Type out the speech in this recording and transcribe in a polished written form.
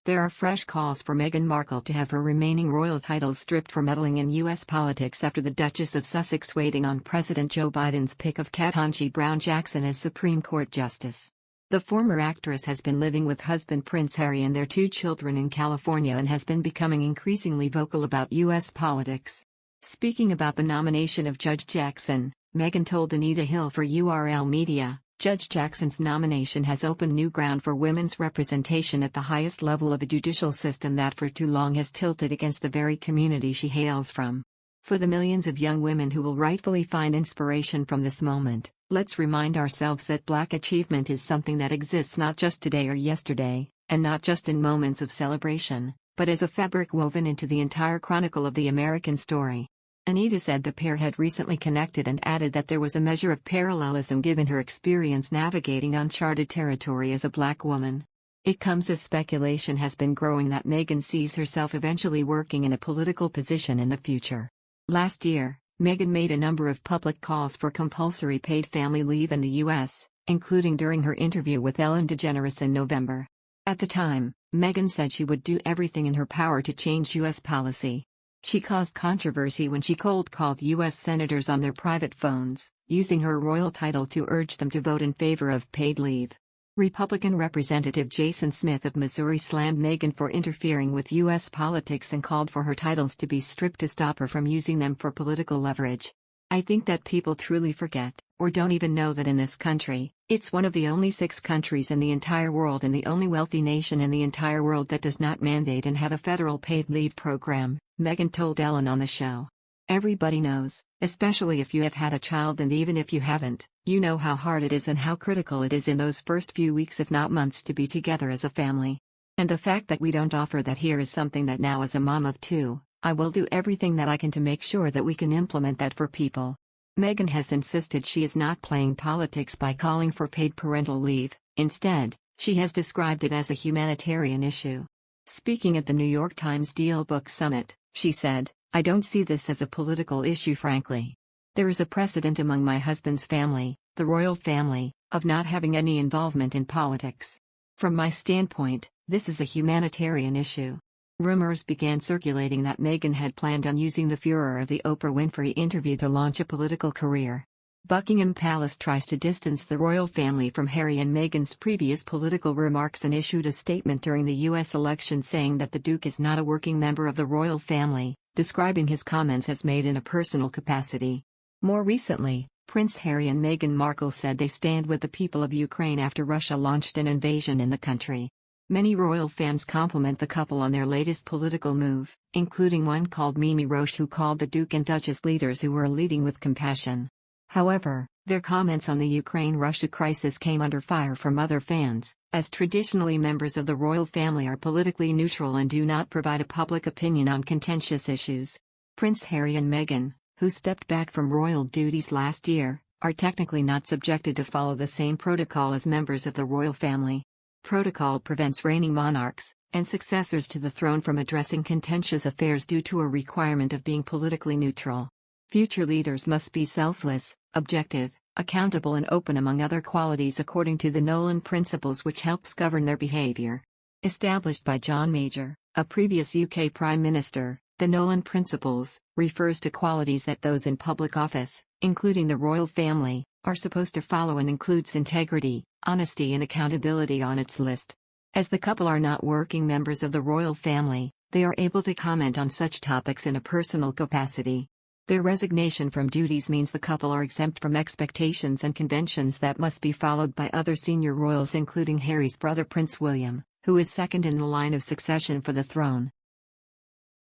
There are fresh calls for Meghan Markle to have her remaining royal titles stripped for meddling in U.S. politics after the Duchess of Sussex waiting on President Joe Biden's pick of Ketanji Brown Jackson as Supreme Court Justice. The former actress has been living with husband Prince Harry and their 2 children in California and has been becoming increasingly vocal about U.S. politics. Speaking about the nomination of Judge Jackson, Meghan told Anita Hill for URL Media, "Judge Jackson's nomination has opened new ground for women's representation at the highest level of a judicial system that for too long has tilted against the very community she hails from. For the millions of young women who will rightfully find inspiration from this moment, let's remind ourselves that Black achievement is something that exists not just today or yesterday, and not just in moments of celebration, but as a fabric woven into the entire chronicle of the American story." Anita said the pair had recently connected and added that there was a measure of parallelism given her experience navigating uncharted territory as a Black woman. It comes as speculation has been growing that Meghan sees herself eventually working in a political position in the future. Last year, Meghan made a number of public calls for compulsory paid family leave in the U.S., including during her interview with Ellen DeGeneres in November. At the time, Meghan said she would do everything in her power to change U.S. policy. She caused controversy when she cold-called U.S. senators on their private phones, using her royal title to urge them to vote in favor of paid leave. Republican Representative Jason Smith of Missouri slammed Meghan for interfering with U.S. politics and called for her titles to be stripped to stop her from using them for political leverage. "I think that people truly forget, or don't even know that in this country, it's one of the only 6 countries in the entire world and the only wealthy nation in the entire world that does not mandate and have a federal paid leave program," Meghan told Ellen on the show. "Everybody knows, especially if you have had a child, and even if you haven't, you know how hard it is and how critical it is in those first few weeks if not months to be together as a family. And the fact that we don't offer that here is something that now as a mom of 2, I will do everything that I can to make sure that we can implement that for people." Meghan has insisted she is not playing politics by calling for paid parental leave. Instead, she has described it as a humanitarian issue. Speaking at the New York Times Deal Book Summit, she said, "I don't see this as a political issue, frankly. There is a precedent among my husband's family, the royal family, of not having any involvement in politics. From my standpoint, this is a humanitarian issue." Rumors began circulating that Meghan had planned on using the furor of the Oprah Winfrey interview to launch a political career. Buckingham Palace tries to distance the royal family from Harry and Meghan's previous political remarks and issued a statement during the U.S. election saying that the Duke is not a working member of the royal family, describing his comments as made in a personal capacity. More recently, Prince Harry and Meghan Markle said they stand with the people of Ukraine after Russia launched an invasion in the country. Many royal fans compliment the couple on their latest political move, including one called Mimi Roche who called the Duke and Duchess leaders who were leading with compassion. However, their comments on the Ukraine-Russia crisis came under fire from other fans, as traditionally members of the royal family are politically neutral and do not provide a public opinion on contentious issues. Prince Harry and Meghan, who stepped back from royal duties last year, are technically not subjected to follow the same protocol as members of the royal family. Protocol prevents reigning monarchs and successors to the throne from addressing contentious affairs due to a requirement of being politically neutral. Future leaders must be selfless, objective, accountable and open, among other qualities, according to the Nolan Principles, which helps govern their behavior. Established by John Major, a previous UK Prime Minister, the Nolan Principles refers to qualities that those in public office, including the royal family, are supposed to follow and includes integrity, honesty and accountability on its list. As the couple are not working members of the royal family, they are able to comment on such topics in a personal capacity. Their resignation from duties means the couple are exempt from expectations and conventions that must be followed by other senior royals, including Harry's brother Prince William, who is second in the line of succession for the throne.